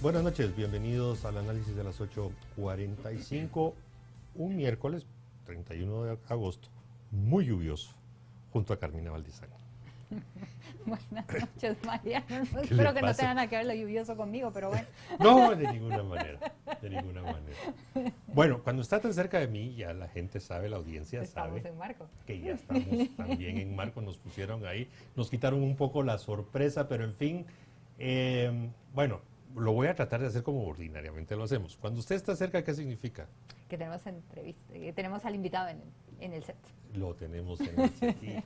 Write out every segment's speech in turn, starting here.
Buenas noches, bienvenidos al análisis de las 8:45, un miércoles 31 de agosto, muy lluvioso, junto a Carmina Valdizán. Buenas noches, Mariano. ¿Qué Espero le que no pasa? tenga nada que ver lo lluvioso conmigo, pero bueno. No, de ninguna manera, de ninguna manera. Bueno, cuando está tan cerca de mí, ya la gente sabe, la audiencia Estamos sabe en marco. que ya estamos también en marco, nos pusieron ahí, nos quitaron un poco la sorpresa, pero en fin, bueno, lo voy a tratar de hacer como ordinariamente lo hacemos. Cuando usted está cerca, ¿qué significa? Que tenemos entrevista, que tenemos al invitado en el set. Lo tenemos en el set.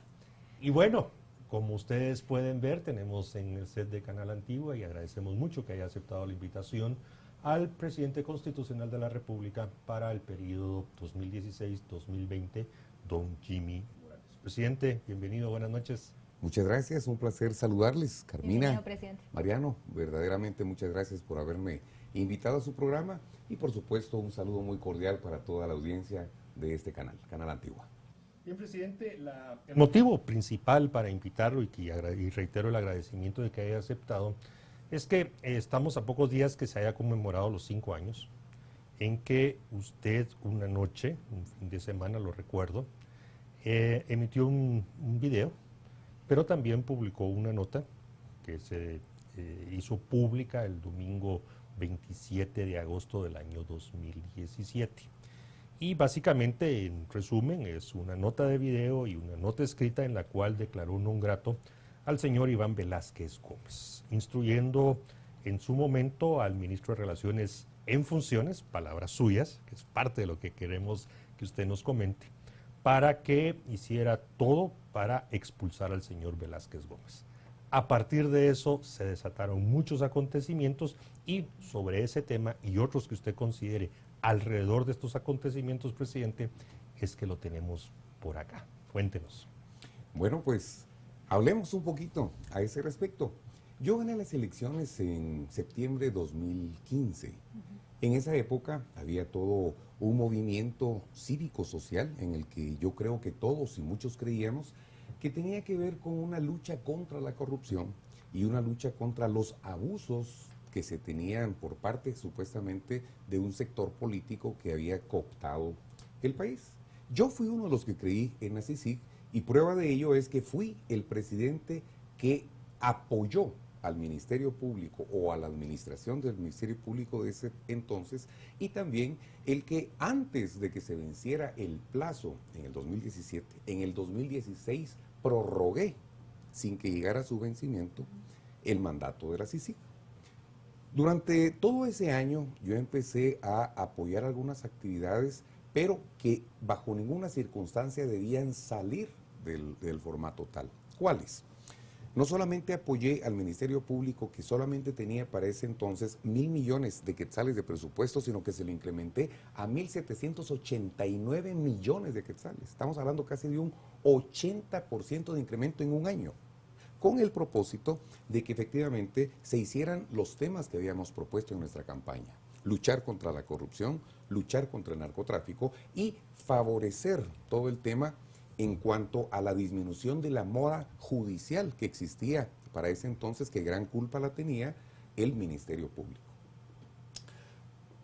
Y bueno, como ustedes pueden ver, tenemos en el set de Canal Antigua y agradecemos mucho que haya aceptado la invitación al presidente constitucional de la República para el periodo 2016-2020, don Jimmy Morales. Presidente, bienvenido, buenas noches. Muchas gracias, un placer saludarles, Carmina. Bienvenido, presidente. Mariano, verdaderamente muchas gracias por haberme invitado a su programa y por supuesto un saludo muy cordial para toda la audiencia de este canal, Canal Antigua. Bien, presidente, el motivo principal para invitarlo y reitero el agradecimiento de que haya aceptado es que estamos a pocos días que se haya conmemorado los 5 años en que usted una noche, un fin de semana, lo recuerdo, emitió un video, pero también publicó una nota que se hizo pública el domingo 27 de agosto del año 2017. Y básicamente, en resumen, es una nota de video y una nota escrita en la cual declaró non grato al señor Iván Velázquez Gómez, instruyendo en su momento al ministro de Relaciones en funciones, palabras suyas, que es parte de lo que queremos que usted nos comente, para que hiciera todo para expulsar al señor Velázquez Gómez. A partir de eso se desataron muchos acontecimientos y sobre ese tema y otros que usted considere alrededor de estos acontecimientos, presidente, es que lo tenemos por acá. Cuéntenos. Bueno, pues hablemos un poquito a ese respecto. Yo gané las elecciones en septiembre de 2015. En esa época había todo un movimiento cívico-social en el que yo creo que todos y muchos creíamos que tenía que ver con una lucha contra la corrupción y una lucha contra los abusos que se tenían por parte supuestamente de un sector político que había cooptado el país. Yo fui uno de los que creí en la CICIG y prueba de ello es que fui el presidente que apoyó al Ministerio Público o a la administración del Ministerio Público de ese entonces y también el que antes de que se venciera el plazo en el 2017, en el 2016 prorrogué sin que llegara a su vencimiento el mandato de la CICIG. Durante todo ese año yo empecé a apoyar algunas actividades, pero que bajo ninguna circunstancia debían salir del formato tal. ¿Cuáles? No solamente apoyé al Ministerio Público, que solamente tenía para ese entonces 1.000 millones de quetzales de presupuesto, sino que se lo incrementé a 1.789 millones de quetzales. Estamos hablando casi de un 80% de incremento en un año, con el propósito de que efectivamente se hicieran los temas que habíamos propuesto en nuestra campaña. Luchar contra la corrupción, luchar contra el narcotráfico y favorecer todo el tema en cuanto a la disminución de la mora judicial que existía para ese entonces, que gran culpa la tenía el Ministerio Público.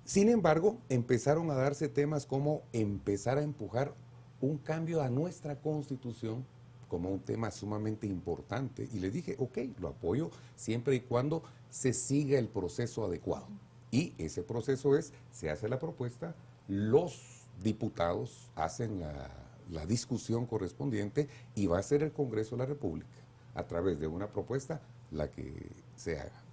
Sin embargo, empezaron a darse temas como empezar a empujar un cambio a nuestra Constitución como un tema sumamente importante. Y les dije, ok, lo apoyo siempre y cuando se siga el proceso adecuado. Y ese proceso es, se hace la propuesta, los diputados hacen la discusión correspondiente y va a ser el Congreso de la República, a través de una propuesta, la que se haga.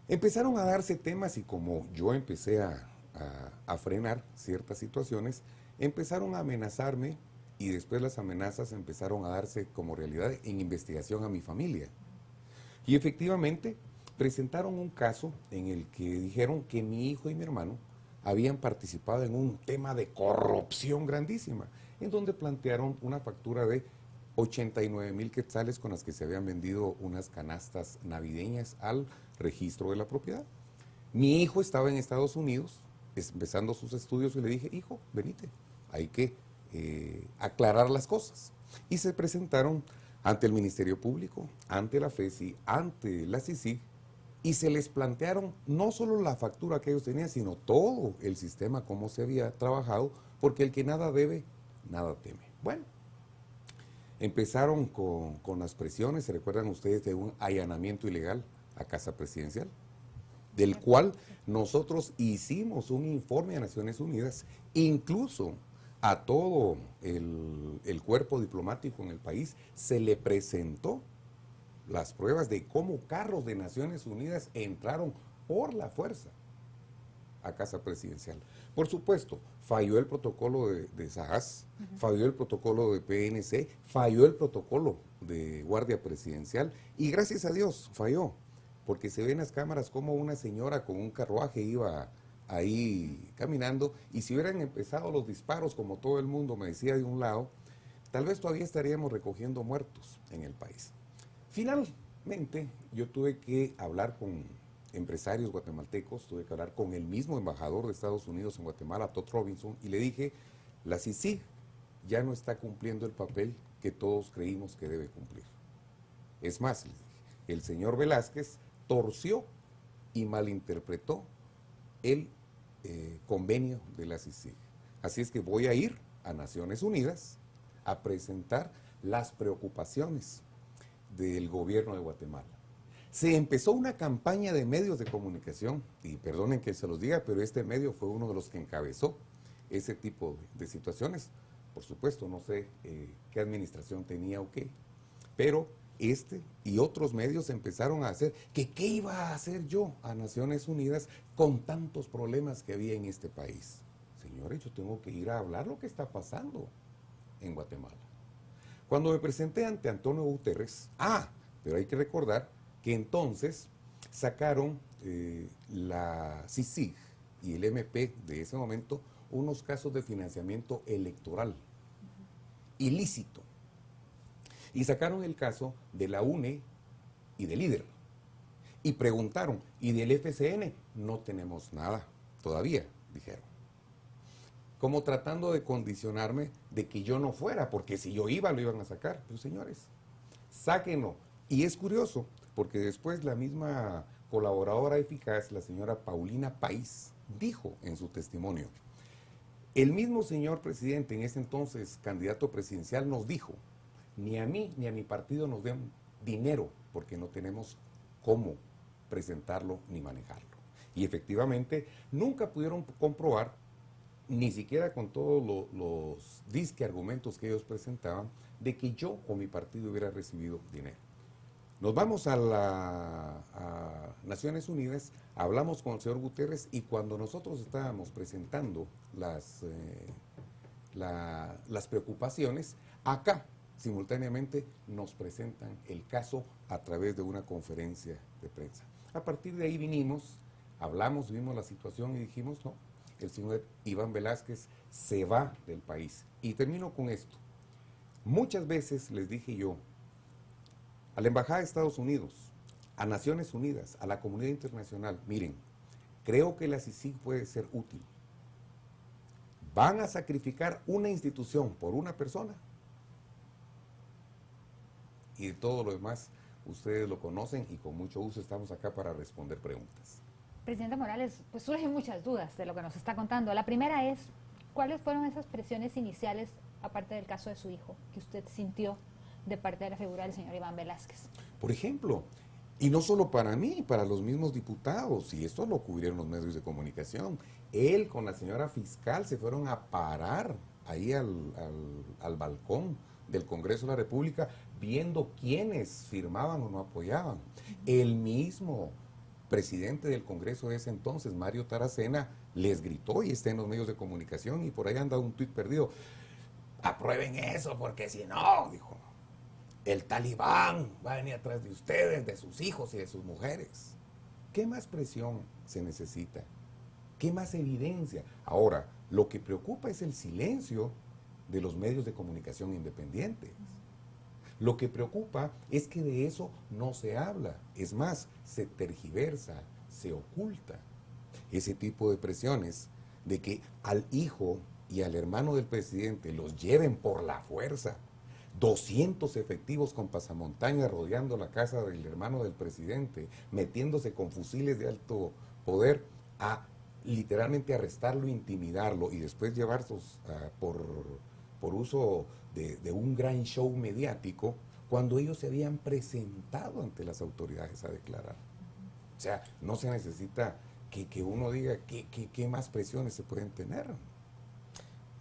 Empezaron a darse temas y como yo empecé a frenar ciertas situaciones, empezaron a amenazarme y después las amenazas empezaron a darse como realidad en investigación a mi familia. Y efectivamente presentaron un caso en el que dijeron que mi hijo y mi hermano habían participado en un tema de corrupción grandísima, en donde plantearon una factura de 89,000 quetzales con las que se habían vendido unas canastas navideñas al registro de la propiedad. Mi hijo estaba en Estados Unidos, empezando sus estudios, y le dije, hijo, venite, hay que aclarar las cosas. Y se presentaron ante el Ministerio Público, ante la FESI, ante la CICIG, y se les plantearon no solo la factura que ellos tenían, sino todo el sistema, cómo se había trabajado, porque el que nada debe, nada teme. Bueno, empezaron con las presiones, ¿se recuerdan ustedes de un allanamiento ilegal a Casa Presidencial? Del cual nosotros hicimos un informe a Naciones Unidas, incluso a todo el cuerpo diplomático en el país se le presentó las pruebas de cómo carros de Naciones Unidas entraron por la fuerza a Casa Presidencial. Por supuesto, falló el protocolo de SAAS, falló el protocolo de PNC, falló el protocolo de Guardia Presidencial y gracias a Dios falló, porque se ven las cámaras como una señora con un carruaje iba ahí caminando y si hubieran empezado los disparos como todo el mundo me decía de un lado, tal vez todavía estaríamos recogiendo muertos en el país. Finalmente, yo tuve que hablar con empresarios guatemaltecos, tuve que hablar con el mismo embajador de Estados Unidos en Guatemala, Todd Robinson, y le dije, la CICIG ya no está cumpliendo el papel que todos creímos que debe cumplir. Es más, le dije, el señor Velázquez torció y malinterpretó el convenio de la CICIG. Así es que voy a ir a Naciones Unidas a presentar las preocupaciones del gobierno de Guatemala. Se empezó una campaña de medios de comunicación, y perdonen que se los diga, pero este medio fue uno de los que encabezó ese tipo de situaciones. Por supuesto, no sé qué administración tenía o qué, pero este y otros medios empezaron a hacer que qué iba a hacer yo a Naciones Unidas con tantos problemas que había en este país. Señores, yo tengo que ir a hablar lo que está pasando en Guatemala. Cuando me presenté ante Antonio Guterres, pero hay que recordar que entonces sacaron la CICIG y el MP de ese momento unos casos de financiamiento electoral ilícito. Y sacaron el caso de la UNE y del líder. Y preguntaron, ¿y del FCN? No tenemos nada todavía, dijeron. Como tratando de condicionarme de que yo no fuera, porque si yo iba lo iban a sacar. Pero señores, sáquenlo. Y es curioso, porque después la misma colaboradora eficaz, la señora Paulina País, dijo en su testimonio, el mismo señor presidente, en ese entonces candidato presidencial, nos dijo, ni a mí ni a mi partido nos den dinero, porque no tenemos cómo presentarlo ni manejarlo. Y efectivamente, nunca pudieron comprobar, ni siquiera con todos los disque argumentos que ellos presentaban, de que yo o mi partido hubiera recibido dinero. Nos vamos a Naciones Unidas, hablamos con el señor Guterres y cuando nosotros estábamos presentando las preocupaciones, acá simultáneamente nos presentan el caso a través de una conferencia de prensa. A partir de ahí vinimos, hablamos, vimos la situación y dijimos, no, el señor Iván Velázquez se va del país. Y termino con esto. Muchas veces les dije yo, a la Embajada de Estados Unidos, a Naciones Unidas, a la comunidad internacional, miren, creo que la CICIG puede ser útil. ¿Van a sacrificar una institución por una persona? Y todo lo demás, ustedes lo conocen y con mucho gusto estamos acá para responder preguntas. Presidente Morales, pues surgen muchas dudas de lo que nos está contando. La primera es, ¿cuáles fueron esas presiones iniciales, aparte del caso de su hijo, que usted sintió de parte de la figura del señor Iván Velázquez? Por ejemplo, y no solo para mí, para los mismos diputados, y esto lo cubrieron los medios de comunicación, él con la señora fiscal se fueron a parar ahí al balcón del Congreso de la República viendo quiénes firmaban o no apoyaban. El mismo presidente del Congreso de ese entonces, Mario Taracena, les gritó y está en los medios de comunicación y por ahí anda un tuit perdido. Aprueben eso porque si no, dijo, el talibán va a venir atrás de ustedes, de sus hijos y de sus mujeres. ¿Qué más presión se necesita? ¿Qué más evidencia? Ahora, lo que preocupa es el silencio de los medios de comunicación independientes. Lo que preocupa es que de eso no se habla. Es más, se tergiversa, se oculta. Ese tipo de presiones de que al hijo y al hermano del presidente los lleven por la fuerza, 200 efectivos con pasamontañas rodeando la casa del hermano del presidente, metiéndose con fusiles de alto poder a literalmente arrestarlo, intimidarlo y después llevarlos por uso de un gran show mediático cuando ellos se habían presentado ante las autoridades a declarar. O sea, no se necesita que uno diga qué más presiones se pueden tener.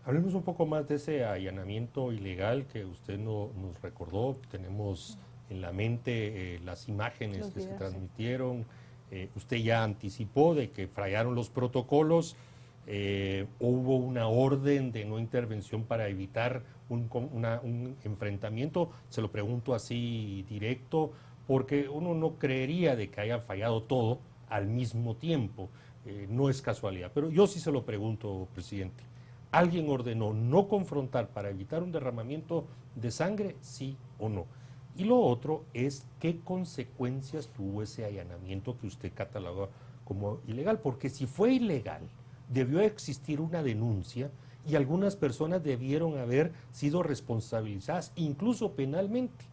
Hablemos un poco más de ese allanamiento ilegal que usted nos recordó. Tenemos en la mente las imágenes Los que se videos, transmitieron. Usted ya anticipó de que fallaron los protocolos. Hubo una orden de no intervención para evitar un enfrentamiento. Se lo pregunto así directo, porque uno no creería de que haya fallado todo al mismo tiempo. No es casualidad. Pero yo sí se lo pregunto, presidente. ¿Alguien ordenó no confrontar para evitar un derramamiento de sangre, sí o no? Y lo otro es qué consecuencias tuvo ese allanamiento que usted cataloga como ilegal, porque si fue ilegal, debió existir una denuncia y algunas personas debieron haber sido responsabilizadas, incluso penalmente,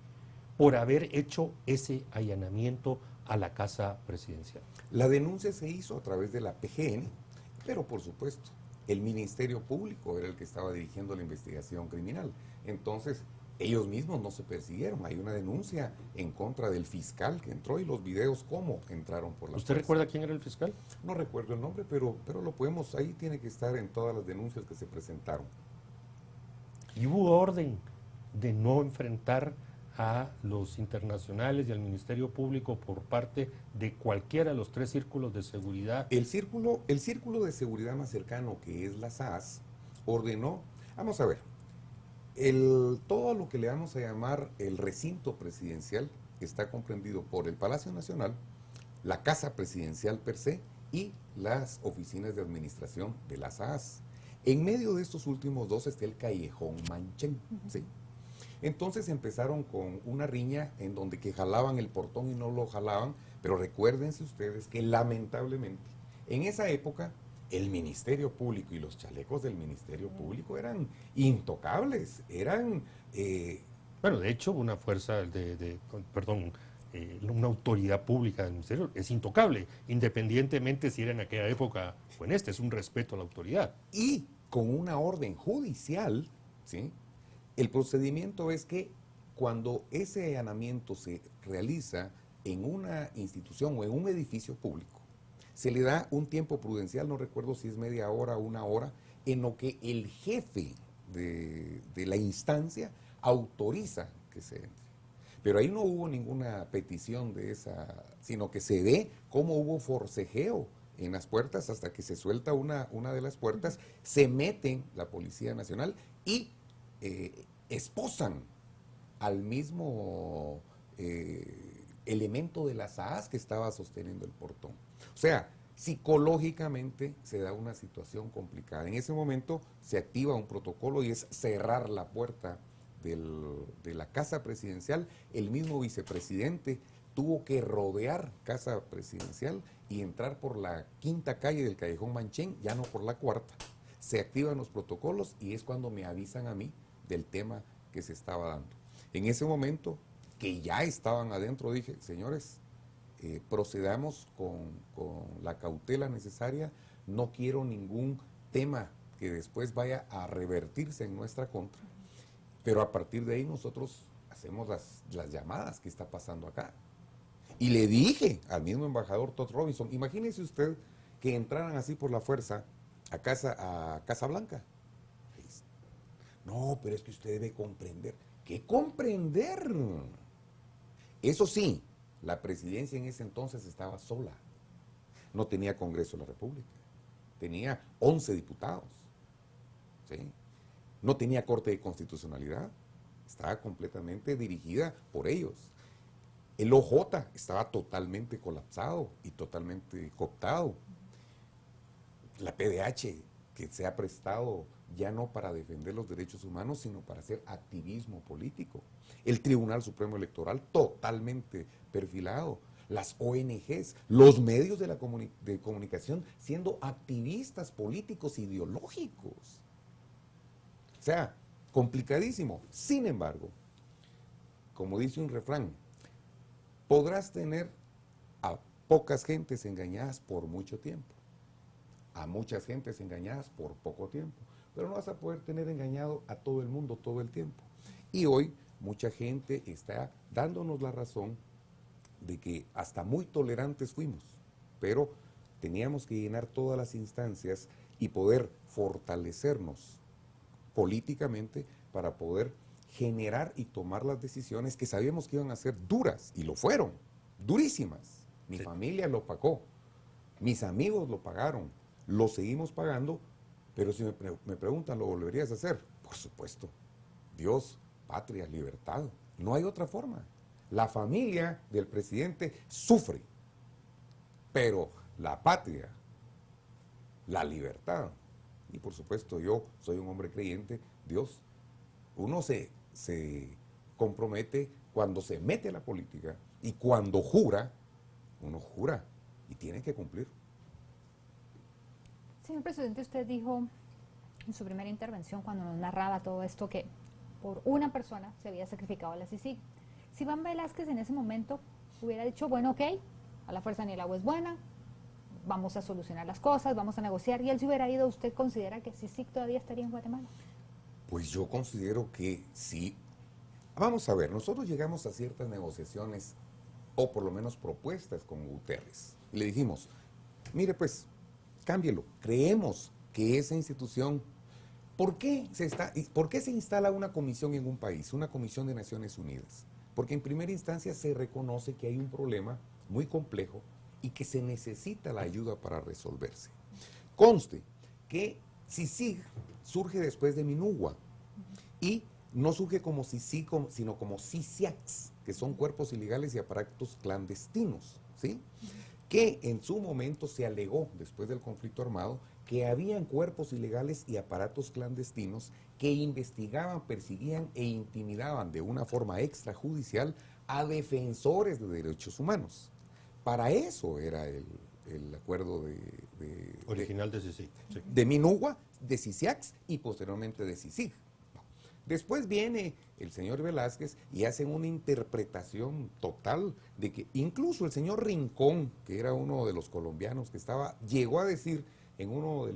por haber hecho ese allanamiento a la casa presidencial. La denuncia se hizo a través de la PGN, pero por supuesto, el Ministerio Público era el que estaba dirigiendo la investigación criminal. Entonces, ellos mismos no se persiguieron. Hay una denuncia en contra del fiscal que entró y los videos cómo entraron por la ¿Usted fuerza. recuerda quién era el fiscal? No recuerdo el nombre, pero lo podemos, ahí tiene que estar en todas las denuncias que se presentaron. Y hubo orden de no enfrentar a los internacionales y al Ministerio Público por parte de cualquiera de los tres círculos de seguridad. El círculo de seguridad más cercano, que es la SAS, ordenó, vamos a ver, todo lo que le vamos a llamar el recinto presidencial está comprendido por el Palacio Nacional, la Casa Presidencial per se y las oficinas de administración de la SAS. En medio de estos últimos dos está el Callejón Manchén, ¿sí? Entonces empezaron con una riña en donde que jalaban el portón y no lo jalaban, pero recuérdense ustedes que lamentablemente en esa época el Ministerio Público y los chalecos del Ministerio Público eran intocables, eran... Bueno, de hecho, una fuerza una autoridad pública del Ministerio es intocable, independientemente si era en aquella época o en esta, es un respeto a la autoridad. Y con una orden judicial, ¿sí? El procedimiento es que cuando ese allanamiento se realiza en una institución o en un edificio público, se le da un tiempo prudencial, no recuerdo si es media hora o una hora, en lo que el jefe de la instancia autoriza que se entre. Pero ahí no hubo ninguna petición de esa, sino que se ve cómo hubo forcejeo en las puertas hasta que se suelta una de las puertas, se meten la Policía Nacional y esposan al mismo elemento de la SAS que estaba sosteniendo el portón. O sea, psicológicamente se da una situación complicada. En ese momento se activa un protocolo y es cerrar la puerta de la casa presidencial. El mismo vicepresidente tuvo que rodear casa presidencial y entrar por la quinta calle del Callejón Manchén, ya no por la cuarta. Se activan los protocolos y es cuando me avisan a mí del tema que se estaba dando. En ese momento, que ya estaban adentro, dije, señores, procedamos con la cautela necesaria, no quiero ningún tema que después vaya a revertirse en nuestra contra, pero a partir de ahí nosotros hacemos las llamadas que está pasando acá. Y le dije al mismo embajador Todd Robinson, imagínese usted que entraran así por la fuerza a Casa Blanca. No, pero es que usted debe comprender. ¿Qué comprender? Eso sí, la presidencia en ese entonces estaba sola. No tenía Congreso de la República. Tenía 11 diputados. ¿Sí? No tenía Corte de Constitucionalidad. Estaba completamente dirigida por ellos. El OJ estaba totalmente colapsado y totalmente cooptado. La PDH, que se ha prestado ya no para defender los derechos humanos, sino para hacer activismo político. El Tribunal Supremo Electoral totalmente perfilado. Las ONGs, los medios de comunicación siendo activistas políticos ideológicos. O sea, complicadísimo. Sin embargo, como dice un refrán, podrás tener a pocas gentes engañadas por mucho tiempo, a muchas gentes engañadas por poco tiempo, pero no vas a poder tener engañado a todo el mundo todo el tiempo. Y hoy mucha gente está dándonos la razón de que hasta muy tolerantes fuimos, pero teníamos que llenar todas las instancias y poder fortalecernos políticamente para poder generar y tomar las decisiones que sabíamos que iban a ser duras, y lo fueron, durísimas. Mi familia lo pagó, mis amigos lo pagaron, lo seguimos pagando, pero si me preguntan, ¿lo volverías a hacer? Por supuesto. Dios, patria, libertad. No hay otra forma. La familia del presidente sufre, pero la patria, la libertad, y por supuesto yo soy un hombre creyente, Dios, uno se compromete cuando se mete a la política y cuando jura, uno jura y tiene que cumplir. Señor presidente, usted dijo en su primera intervención cuando nos narraba todo esto que por una persona se había sacrificado a la CICIG. Si Iván Velázquez en ese momento hubiera dicho, bueno, ok, a la fuerza ni el agua es buena, vamos a solucionar las cosas, vamos a negociar, y él se hubiera ido, ¿usted considera que CICIG todavía estaría en Guatemala? Pues yo considero que sí. Vamos a ver, nosotros llegamos a ciertas negociaciones, o por lo menos propuestas con Guterres. Y le dijimos, mire pues, cámbielo, creemos que esa institución, ¿por qué se instala una comisión en un país, una comisión de Naciones Unidas? Porque en primera instancia se reconoce que hay un problema muy complejo y que se necesita la ayuda para resolverse. Conste que CICIG surge después de MINUWA y no surge como CICIG, sino como CICIACS, que son cuerpos ilegales y aparatos clandestinos, ¿sí? Que en su momento se alegó, después del conflicto armado, que habían cuerpos ilegales y aparatos clandestinos que investigaban, perseguían e intimidaban de una forma extrajudicial a defensores de derechos humanos. Para eso era el acuerdo Original de CICIG. Sí. de MINUWA, de CICIACS y posteriormente de CICIG. Después viene el señor Velázquez y hacen una interpretación total de que incluso el señor Rincón, que era uno de los colombianos que estaba, llegó a decir en una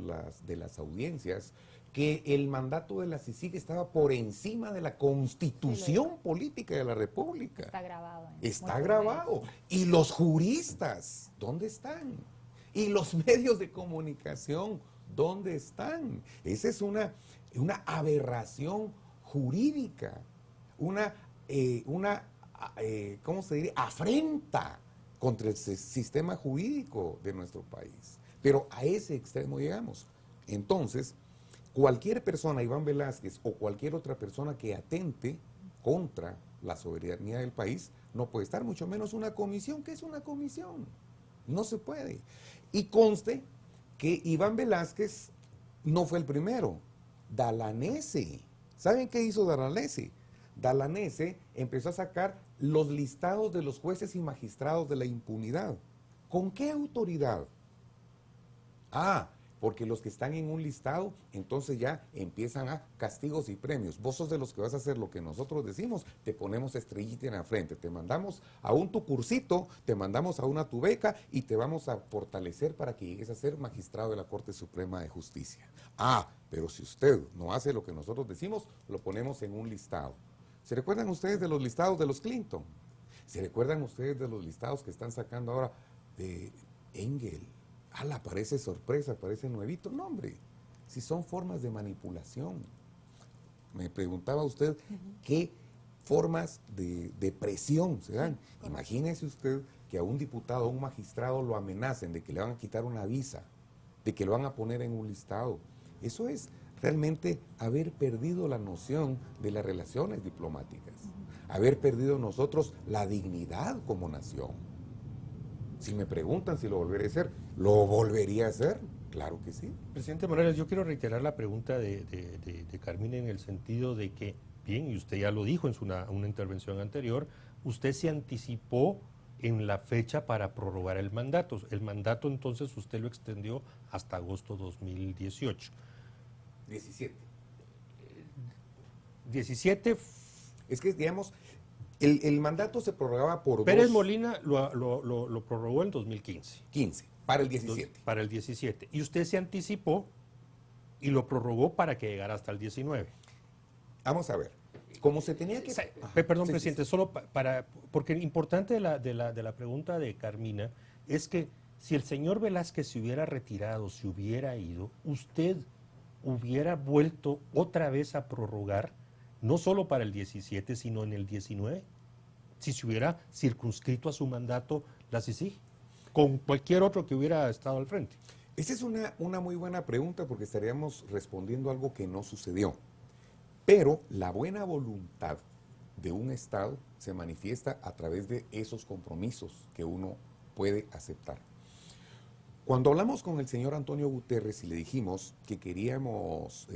de las audiencias que el mandato de la CICIG estaba por encima de la constitución política de la República. Está grabado. Está grabado. Y los juristas, ¿dónde están? Y los medios de comunicación, ¿dónde están? Esa es una aberración jurídica, ¿cómo se diría? Afrenta contra el sistema jurídico de nuestro país. Pero a ese extremo llegamos. Entonces, cualquier persona, Iván Velázquez, o cualquier otra persona que atente contra la soberanía del país, no puede estar, mucho menos una comisión. ¿Qué es una comisión? No se puede. Y conste que Iván Velázquez no fue el primero. Dalanese. ¿Saben qué hizo Dalanese? Dalanese empezó a sacar los listados de los jueces y magistrados de la impunidad. ¿Con qué autoridad? Porque los que están en un listado, entonces ya empiezan a castigos y premios. Vos sos de los que vas a hacer lo que nosotros decimos, te ponemos estrellita en la frente, te mandamos a tu cursito, te mandamos a una tu beca y te vamos a fortalecer para que llegues a ser magistrado de la Corte Suprema de Justicia. Pero si usted no hace lo que nosotros decimos, lo ponemos en un listado. ¿Se recuerdan ustedes de los listados de los Clinton? ¿Se recuerdan ustedes de los listados que están sacando ahora de Engel? Parece sorpresa, parece nuevito. No, hombre, si son formas de manipulación. Me preguntaba usted qué formas de presión se dan. Imagínese usted que a un diputado, a un magistrado lo amenacen de que le van a quitar una visa, de que lo van a poner en un listado. Eso es realmente haber perdido la noción de las relaciones diplomáticas, haber perdido nosotros la dignidad como nación. Si me preguntan si lo volveré a hacer, ¿lo volvería a hacer? Claro que sí. Presidente Morales, yo quiero reiterar la pregunta de Carmina en el sentido de que, bien, y usted ya lo dijo en una intervención anterior, usted se anticipó en la fecha para prorrogar el mandato. El mandato entonces usted lo extendió hasta agosto 2018. 17. 17. Es que, digamos, El mandato se prorrogaba por Pérez Molina lo prorrogó en 2015. 15, para el 17. Para el 17. Y usted se anticipó y lo prorrogó para que llegara hasta el 19. Vamos a ver. Como se tenía que... Perdón, Sí, presidente, sí. solo porque importante de la pregunta de Carmina es que si el señor Velázquez se hubiera retirado, se hubiera ido, usted hubiera vuelto otra vez a prorrogar, no solo para el 17, sino en el 19, si se hubiera circunscrito a su mandato la CICIG, con cualquier otro que hubiera estado al frente. Esa es una muy buena pregunta porque estaríamos respondiendo algo que no sucedió. Pero la buena voluntad de un Estado se manifiesta a través de esos compromisos que uno puede aceptar. Cuando hablamos con el señor Antonio Guterres y le dijimos que queríamos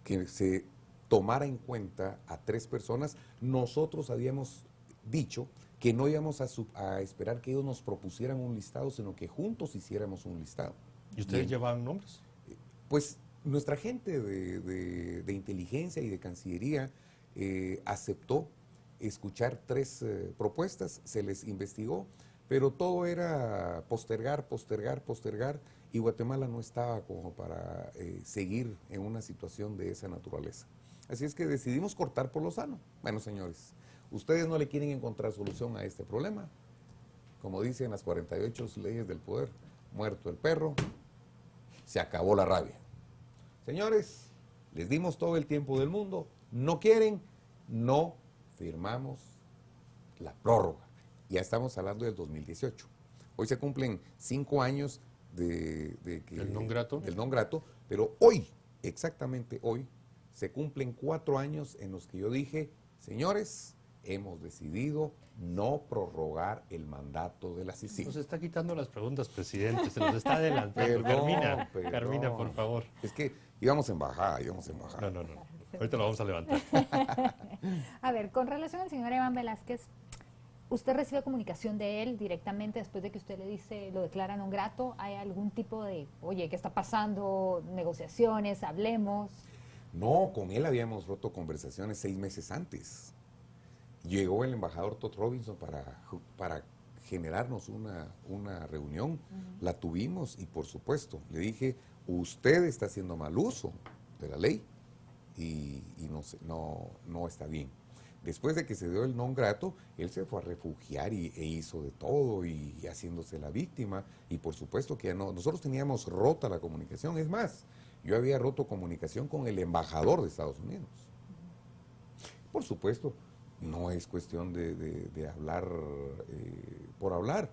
que se tomara en cuenta a 3 personas, nosotros habíamos dicho que no íbamos a esperar que ellos nos propusieran un listado, sino que juntos hiciéramos un listado. ¿Y ustedes Bien. llevaban nombres? Pues nuestra gente de inteligencia y de Cancillería aceptó escuchar 3 propuestas, se les investigó, pero todo era postergar, y Guatemala no estaba como para seguir en una situación de esa naturaleza. Así es que decidimos cortar por lo sano. Bueno, señores, ustedes no le quieren encontrar solución a este problema. Como dicen las 48 leyes del poder, muerto el perro, se acabó la rabia. Señores, les dimos todo el tiempo del mundo, no quieren, no firmamos la prórroga. Ya estamos hablando del 2018. Hoy se cumplen 5 años ¿Del non grato? del non grato, pero hoy, exactamente hoy, se cumplen 4 años en los que yo dije, señores, hemos decidido no prorrogar el mandato de la CICIG. Nos está quitando las preguntas, presidente, se nos está adelantando. Perdón. Carmina, por favor. Es que íbamos en bajada. No. Ahorita lo vamos a levantar. A ver, con relación al señor Iván Velázquez, ¿usted recibe comunicación de él directamente después de que usted le dice, lo declara non grato? ¿Hay algún tipo de, oye, qué está pasando? ¿Negociaciones? ¿Hablemos? No, con él habíamos roto conversaciones 6 meses antes. Llegó el embajador Todd Robinson para generarnos una reunión. La tuvimos y, por supuesto, le dije, usted está haciendo mal uso de la ley y no está bien. Después de que se dio el non grato, él se fue a refugiar e hizo de todo y haciéndose la víctima. Y por supuesto que nosotros teníamos rota la comunicación. Es más, yo había roto comunicación con el embajador de Estados Unidos. Por supuesto, no es cuestión de hablar por hablar.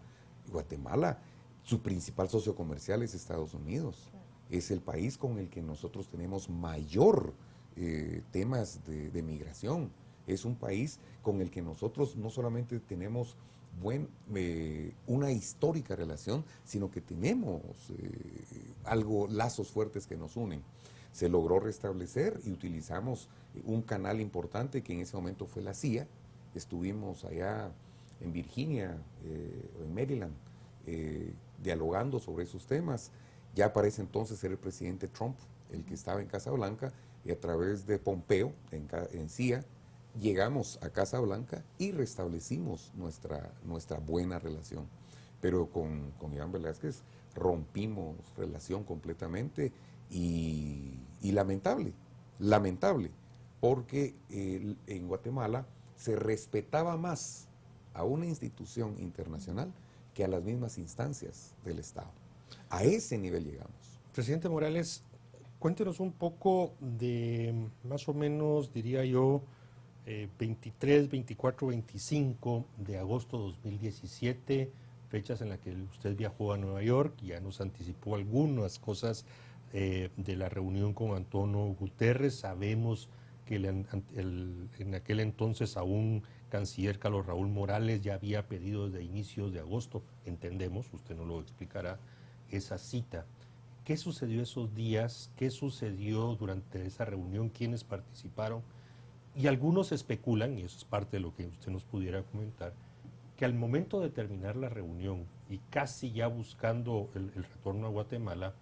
Guatemala, su principal socio comercial es Estados Unidos. Es el país con el que nosotros tenemos mayor temas de migración. Es un país con el que nosotros no solamente tenemos una histórica relación, sino que tenemos lazos fuertes que nos unen. Se logró restablecer y utilizamos un canal importante que en ese momento fue la CIA. Estuvimos allá en Virginia, en Maryland, dialogando sobre esos temas. Ya para ese entonces era el presidente Trump el que estaba en Casa Blanca, y a través de Pompeo, en CIA, llegamos a Casa Blanca y restablecimos nuestra buena relación. Pero con Iván Velázquez rompimos relación completamente y lamentable, porque en Guatemala se respetaba más a una institución internacional que a las mismas instancias del Estado. A ese nivel llegamos. Presidente Morales, cuéntenos un poco de más o menos, diría yo, 23, 24, 25 de agosto de 2017, fechas en las que usted viajó a Nueva York, ya nos anticipó algunas cosas de la reunión con Antonio Guterres. Sabemos que en aquel entonces aún canciller Carlos Raúl Morales ya había pedido desde inicios de agosto, entendemos, usted nos lo explicará, esa cita. ¿Qué sucedió esos días? ¿Qué sucedió durante esa reunión? ¿Quiénes participaron? Y algunos especulan, y eso es parte de lo que usted nos pudiera comentar, que al momento de terminar la reunión y casi ya buscando el retorno a Guatemala,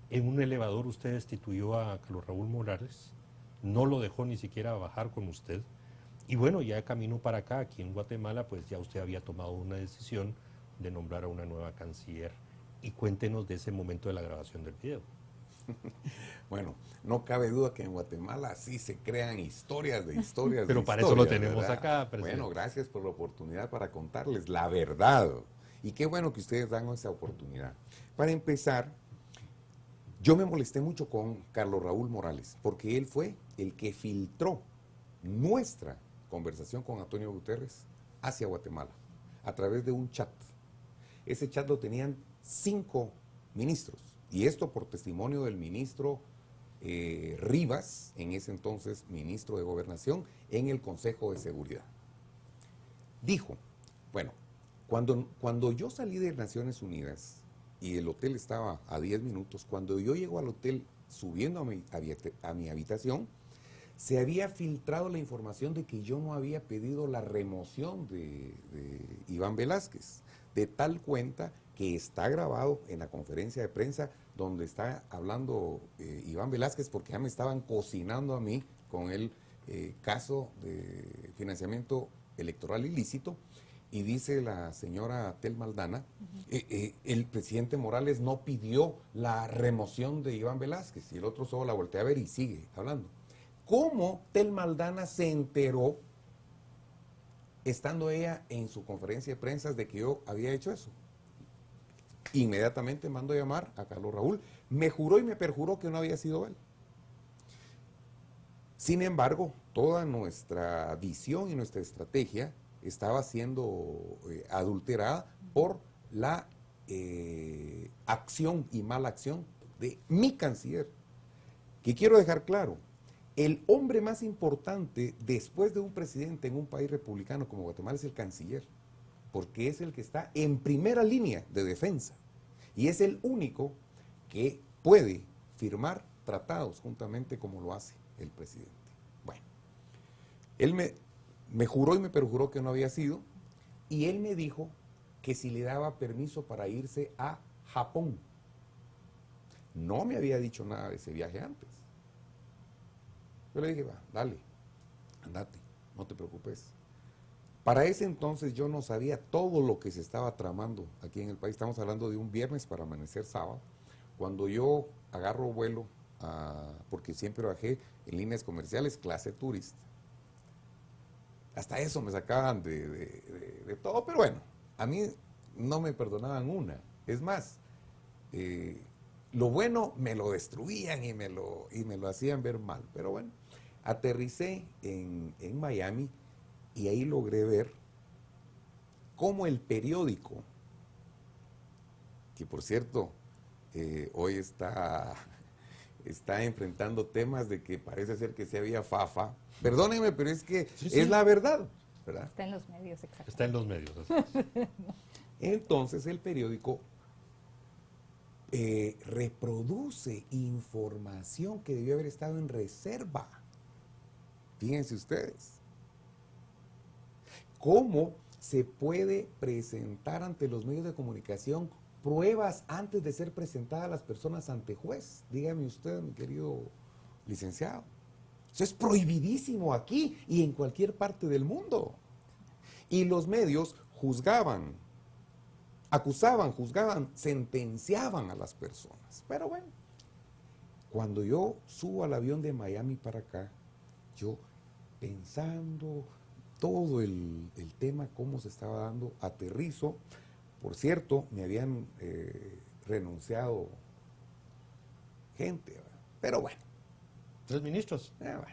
en un elevador usted destituyó a Carlos Raúl Morales, no lo dejó ni siquiera bajar con usted, Y bueno, ya de camino para acá, aquí en Guatemala, pues ya usted había tomado una decisión de nombrar a una nueva canciller. Y cuéntenos de ese momento de la grabación del video. Bueno, no cabe duda que en Guatemala sí se crean historias de historias Pero de para eso lo historias, tenemos ¿verdad? acá, presidente. Bueno, gracias por la oportunidad para contarles la verdad. Y qué bueno que ustedes dan esa oportunidad. Para empezar, yo me molesté mucho con Carlos Raúl Morales, porque él fue el que filtró nuestra conversación con Antonio Guterres hacia Guatemala, a través de un chat. Ese chat lo tenían 5 ministros, y esto por testimonio del ministro Rivas, en ese entonces ministro de Gobernación, en el Consejo de Seguridad. Dijo, bueno, cuando yo salí de Naciones Unidas y el hotel estaba a 10 minutos, cuando yo llego al hotel subiendo a mi habitación, se había filtrado la información de que yo no había pedido la remoción de Iván Velásquez, de tal cuenta que está grabado en la conferencia de prensa donde está hablando Iván Velásquez, porque ya me estaban cocinando a mí con el caso de financiamiento electoral ilícito, y dice la señora Tel Maldana, el presidente Morales no pidió la remoción de Iván Velásquez, y el otro solo la voltea a ver y sigue hablando. ¿Cómo Tel Maldana se enteró, estando ella en su conferencia de prensa, de que yo había hecho eso? Inmediatamente mando a llamar a Carlos Raúl. Me juró y me perjuró que no había sido él. Sin embargo, toda nuestra visión y nuestra estrategia estaba siendo adulterada por la acción y mala acción de mi canciller. Que quiero dejar claro, el hombre más importante después de un presidente en un país republicano como Guatemala es el canciller, porque es el que está en primera línea de defensa y es el único que puede firmar tratados juntamente como lo hace el presidente. Bueno, él me juró y me perjuró que no había sido, y él me dijo que si le daba permiso para irse a Japón. No me había dicho nada de ese viaje antes. Yo le dije, va, dale, andate, no te preocupes. Para ese entonces yo no sabía todo lo que se estaba tramando aquí en el país. Estamos hablando de un viernes para amanecer sábado. Cuando yo agarro vuelo, porque siempre bajé en líneas comerciales, clase turista. Hasta eso me sacaban de todo, pero bueno, a mí no me perdonaban una. Es más, lo bueno me lo destruían y me lo hacían ver mal. Pero bueno, aterricé en Miami y ahí logré ver cómo el periódico, que por cierto, hoy está enfrentando temas de que parece ser que se había fafa. Perdónenme, pero es que Sí, sí. es la verdad, ¿verdad? Está en los medios, exacto. Está en los medios. Entonces el periódico reproduce información que debió haber estado en reserva. Fíjense ustedes. ¿Cómo se puede presentar ante los medios de comunicación pruebas antes de ser presentadas las personas ante juez? Dígame usted, mi querido licenciado. Eso es prohibidísimo aquí y en cualquier parte del mundo. Y los medios juzgaban, acusaban, juzgaban, sentenciaban a las personas. Pero bueno, cuando yo subo al avión de Miami para acá, yo pensando todo el tema, cómo se estaba dando, aterrizo. Por cierto, me habían renunciado gente, ¿verdad? Pero bueno. 3 ministros. Bueno.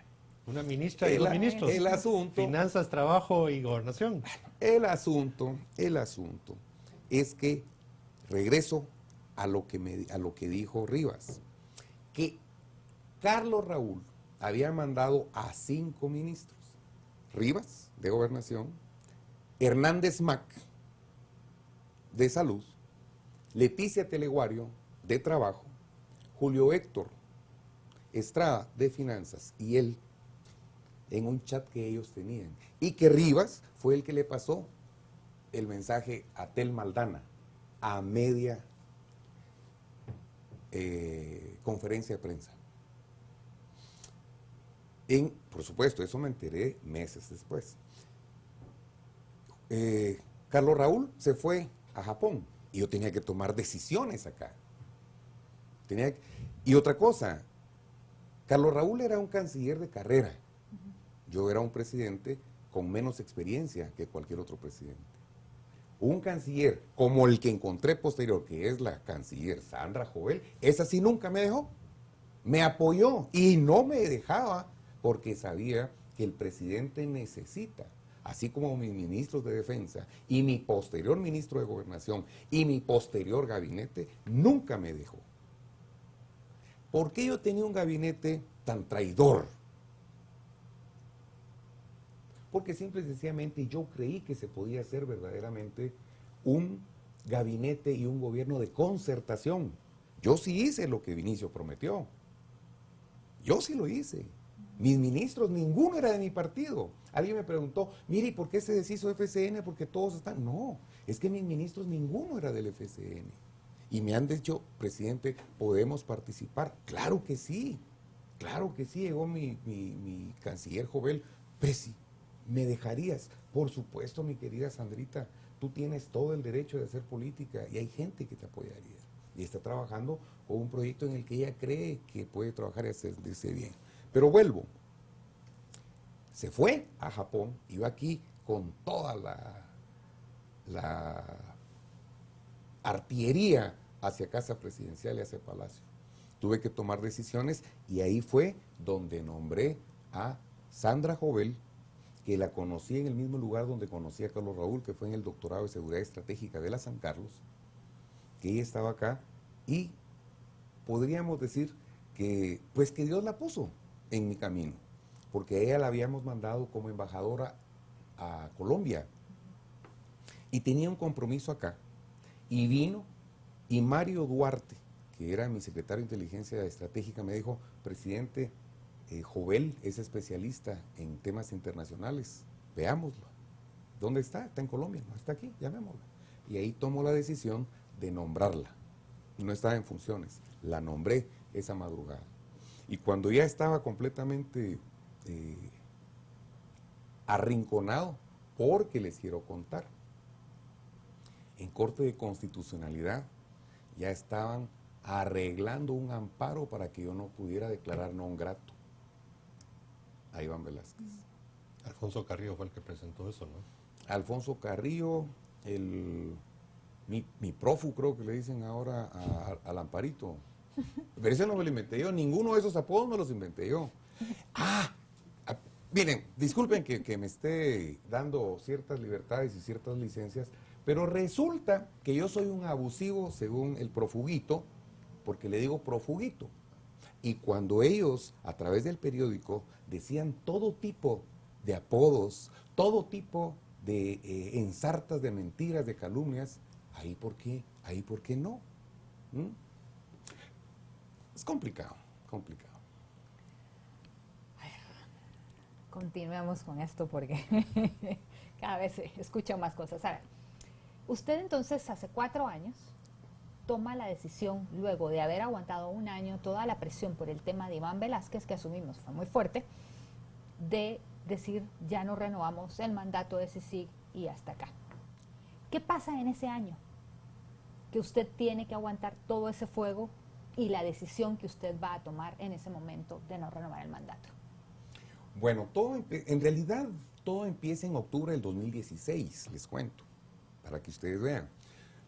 Una ministra y 2 ministros. El asunto. Finanzas, trabajo y gobernación. El asunto es que regreso a lo que dijo Rivas, que Carlos Raúl había mandado a 5 ministros: Rivas, de Gobernación; Hernández Mac, de Salud; Leticia Teleguario, de Trabajo; Julio Héctor Estrada, de Finanzas, y él, en un chat que ellos tenían, y que Rivas fue el que le pasó el mensaje a Tel Maldana a media conferencia de prensa. Por supuesto, eso me enteré meses después. Carlos Raúl se fue a Japón y yo tenía que tomar decisiones acá. Y otra cosa, Carlos Raúl era un canciller de carrera. Yo era un presidente con menos experiencia que cualquier otro presidente. Un canciller como el que encontré posterior, que es la canciller Sandra Jovel, esa sí nunca me dejó. Me apoyó y no me dejaba porque sabía que el presidente necesita, así como mis ministros de defensa y mi posterior ministro de gobernación y mi posterior gabinete, nunca me dejó. ¿Por qué yo tenía un gabinete tan traidor? Porque simple y sencillamente yo creí que se podía hacer verdaderamente un gabinete y un gobierno de concertación. Yo sí hice lo que Vinicio prometió. Yo sí lo hice. Mis ministros, ninguno era de mi partido. Alguien me preguntó, mire, ¿y por qué se deshizo FCN? Porque todos están... No, es que mis ministros, ninguno era del FCN. Y me han dicho, presidente, ¿podemos participar? Claro que sí, llegó mi canciller Jovel. Presi, ¿me dejarías? Por supuesto, mi querida Sandrita, tú tienes todo el derecho de hacer política y hay gente que te apoyaría. Y está trabajando con un proyecto en el que ella cree que puede trabajar y hacerse bien. Pero vuelvo, se fue a Japón, iba aquí con toda la artillería hacia Casa Presidencial y hacia Palacio. Tuve que tomar decisiones y ahí fue donde nombré a Sandra Jovel, que la conocí en el mismo lugar donde conocí a Carlos Raúl, que fue en el doctorado de Seguridad Estratégica de la San Carlos, que ella estaba acá y podríamos decir que, pues que Dios la puso en mi camino, porque a ella la habíamos mandado como embajadora a Colombia y tenía un compromiso acá. Y vino, y Mario Duarte, que era mi secretario de Inteligencia Estratégica, me dijo, presidente, Jovel es especialista en temas internacionales, veámoslo. ¿Dónde está? Está en Colombia, no está aquí, llamémosla. Y ahí tomó la decisión de nombrarla. No estaba en funciones, la nombré esa madrugada. Y cuando ya estaba completamente arrinconado, porque les quiero contar, en Corte de Constitucionalidad ya estaban arreglando un amparo para que yo no pudiera declarar non grato a Iván Velásquez. Alfonso Carrillo fue el que presentó eso, ¿no? Alfonso Carrillo, mi profu creo que le dicen ahora al Amparito. Pero ese no me lo inventé yo, ninguno de esos apodos me los inventé yo. Miren, disculpen que me esté dando ciertas libertades y ciertas licencias, pero resulta que yo soy un abusivo según el profuguito, porque le digo profuguito. Y cuando ellos, a través del periódico, decían todo tipo de apodos, todo tipo de ensartas de mentiras, de calumnias, ahí por qué no. Es complicado. Continuemos con esto porque cada vez se escuchan más cosas. A ver, usted entonces hace 4 años toma la decisión, luego de haber aguantado un año toda la presión por el tema de Iván Velásquez, que asumimos fue muy fuerte, de decir ya no renovamos el mandato de CICIG y hasta acá. ¿Qué pasa en ese año? Que usted tiene que aguantar todo ese fuego y la decisión que usted va a tomar en ese momento de no renovar el mandato. Bueno, en realidad todo empieza en octubre del 2016, les cuento, para que ustedes vean.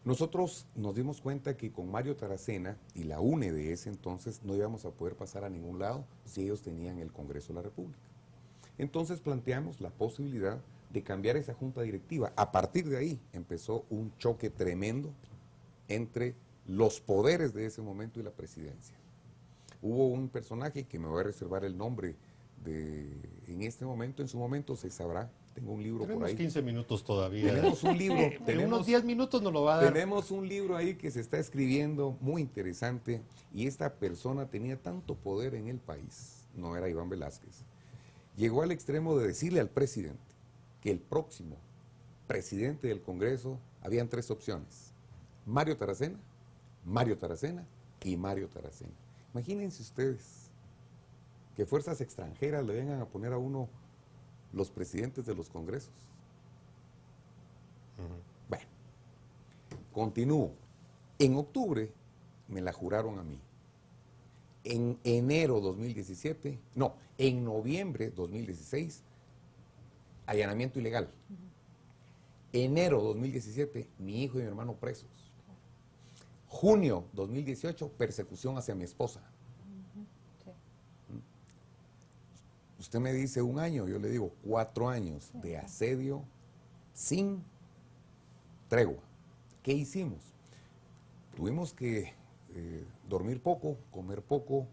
Nosotros nos dimos cuenta que con Mario Taracena y la UNE de ese entonces no íbamos a poder pasar a ningún lado si ellos tenían el Congreso de la República. Entonces planteamos la posibilidad de cambiar esa junta directiva. A partir de ahí empezó un choque tremendo entre los poderes de ese momento y la presidencia. Hubo un personaje que me voy a reservar el nombre en este momento, en su momento se sabrá. Tengo un libro por ahí. 15 minutos todavía. Tenemos un libro. En unos 10 minutos nos lo va a dar. Tenemos un libro ahí que se está escribiendo, muy interesante, y esta persona tenía tanto poder en el país, no era Iván Velásquez, llegó al extremo de decirle al presidente que el próximo presidente del Congreso, habían 3 opciones: Mario Taracena y Mario Taracena. Imagínense ustedes. que fuerzas extranjeras le vengan a poner a uno los presidentes de los congresos. Bueno, continúo. En octubre me la juraron a mí. En enero 2017, no, en noviembre 2016, allanamiento ilegal. Enero 2017, mi hijo y mi hermano presos. Junio 2018, persecución hacia mi esposa. Sí. Usted me dice 1 año, yo le digo 4 años de asedio sin tregua. ¿Qué hicimos? Tuvimos que dormir poco, comer poco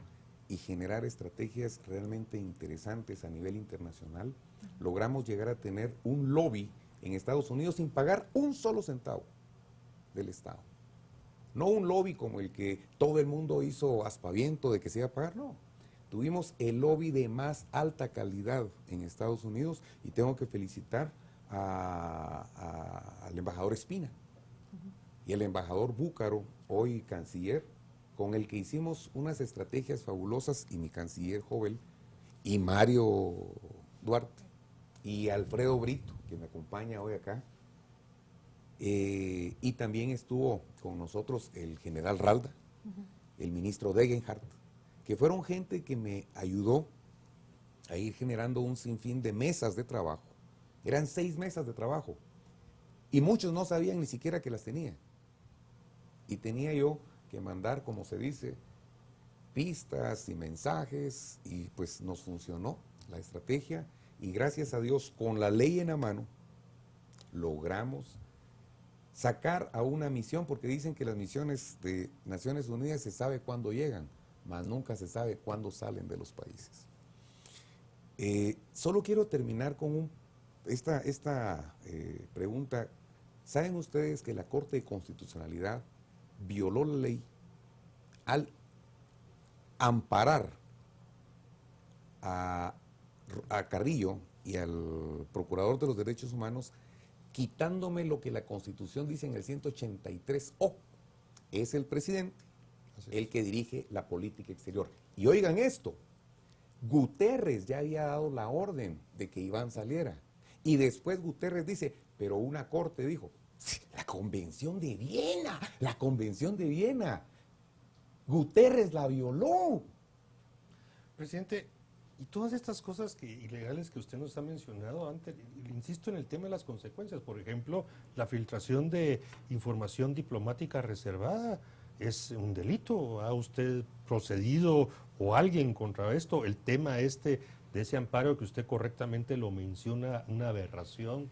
y generar estrategias realmente interesantes a nivel internacional. Logramos llegar a tener un lobby en Estados Unidos sin pagar un solo centavo del Estado. No un lobby como el que todo el mundo hizo aspaviento de que se iba a pagar, no. Tuvimos el lobby de más alta calidad en Estados Unidos y tengo que felicitar al embajador Espina y el embajador Búcaro, hoy canciller, con el que hicimos unas estrategias fabulosas, y mi canciller Jovel, y Mario Duarte, y Alfredo Brito, que me acompaña hoy acá, y también estuvo con nosotros el general Ralda, el ministro Degenhardt, que fueron gente que me ayudó a ir generando un sinfín de mesas de trabajo. Eran 6 mesas de trabajo, y muchos no sabían ni siquiera que las tenía. Y tenía yo que mandar, como se dice, pistas y mensajes, y pues nos funcionó la estrategia, y gracias a Dios, con la ley en la mano, logramos sacar a una misión, porque dicen que las misiones de Naciones Unidas se sabe cuándo llegan, mas nunca se sabe cuándo salen de los países. Solo quiero terminar con esta pregunta. ¿Saben ustedes que la Corte de Constitucionalidad violó la ley al amparar a Carrillo y al Procurador de los Derechos Humanos, quitándome lo que la Constitución dice en el 183O? Es el presidente el que dirige la política exterior. Y oigan esto, Guterres ya había dado la orden de que Iván saliera. Y después Guterres dice, pero una corte dijo, la Convención de Viena, Guterres la violó. Presidente, y todas estas cosas ilegales que usted nos ha mencionado antes, insisto en el tema de las consecuencias. Por ejemplo, la filtración de información diplomática reservada es un delito. ¿Ha usted procedido o alguien contra esto? El tema de ese amparo que usted correctamente lo menciona, una aberración.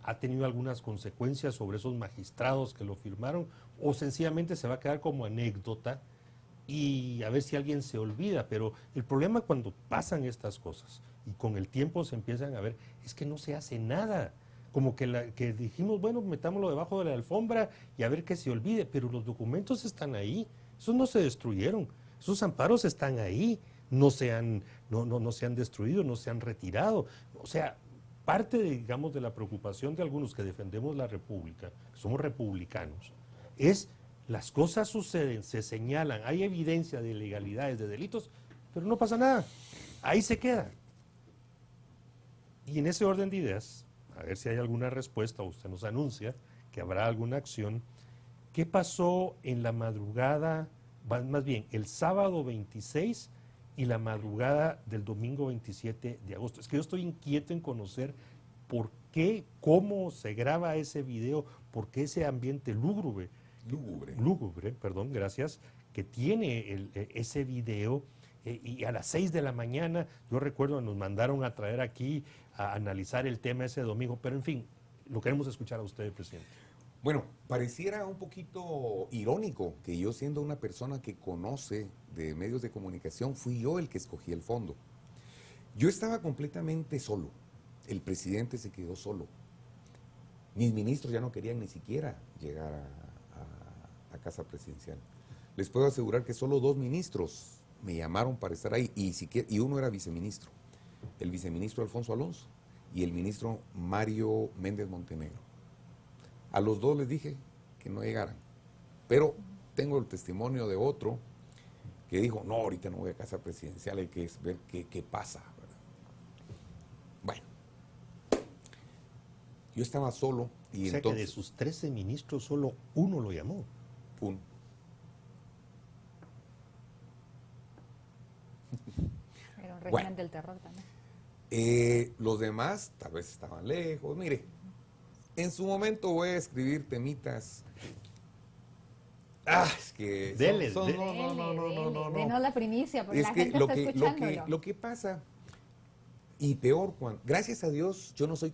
¿Ha tenido algunas consecuencias sobre esos magistrados que lo firmaron? ¿O sencillamente se va a quedar como anécdota y a ver si alguien se olvida? Pero el problema cuando pasan estas cosas y con el tiempo se empiezan a ver, es que no se hace nada. Como que dijimos, bueno, metámoslo debajo de la alfombra y a ver que se olvide, pero los documentos están ahí, esos no se destruyeron, esos amparos están ahí, no se han destruido, no se han retirado. O sea, parte, digamos, de la preocupación de algunos que defendemos la República, que somos republicanos, es las cosas suceden, se señalan, hay evidencia de ilegalidades, de delitos, pero no pasa nada, ahí se queda. Y en ese orden de ideas, a ver si hay alguna respuesta o usted nos anuncia que habrá alguna acción. ¿Qué pasó en la madrugada, más bien el sábado 26 y la madrugada del domingo 27 de agosto? Es que yo estoy inquieto en conocer por qué, cómo se graba ese video, por qué ese ambiente lúgubre, perdón, gracias, que tiene ese video. Y a las 6 de la mañana, yo recuerdo, nos mandaron a traer aquí a analizar el tema ese domingo, pero en fin, lo queremos escuchar a usted, presidente. Bueno, pareciera un poquito irónico que yo, siendo una persona que conoce de medios de comunicación, fui yo el que escogí el fondo. Yo estaba completamente solo, el presidente se quedó solo, mis ministros ya no querían ni siquiera llegar a casa presidencial. Les puedo asegurar que solo 2 ministros me llamaron para estar ahí, y uno era viceministro, el viceministro Alfonso Alonso y el ministro Mario Méndez Montenegro. A los 2 les dije que no llegaran, pero tengo el testimonio de otro que dijo, no, ahorita no voy a casa presidencial, hay que ver qué pasa, ¿verdad? Bueno, yo estaba solo y O sea entonces... que de sus 13 ministros solo uno lo llamó. uno. Era un régimen Bueno. del terror también. Los demás tal vez estaban lejos. Mire, en su momento voy a escribir temitas. Es que Dele, no, Denos la primicia, porque Es la que gente lo está que, escuchándolo. lo que pasa, y peor, gracias a Dios, yo no soy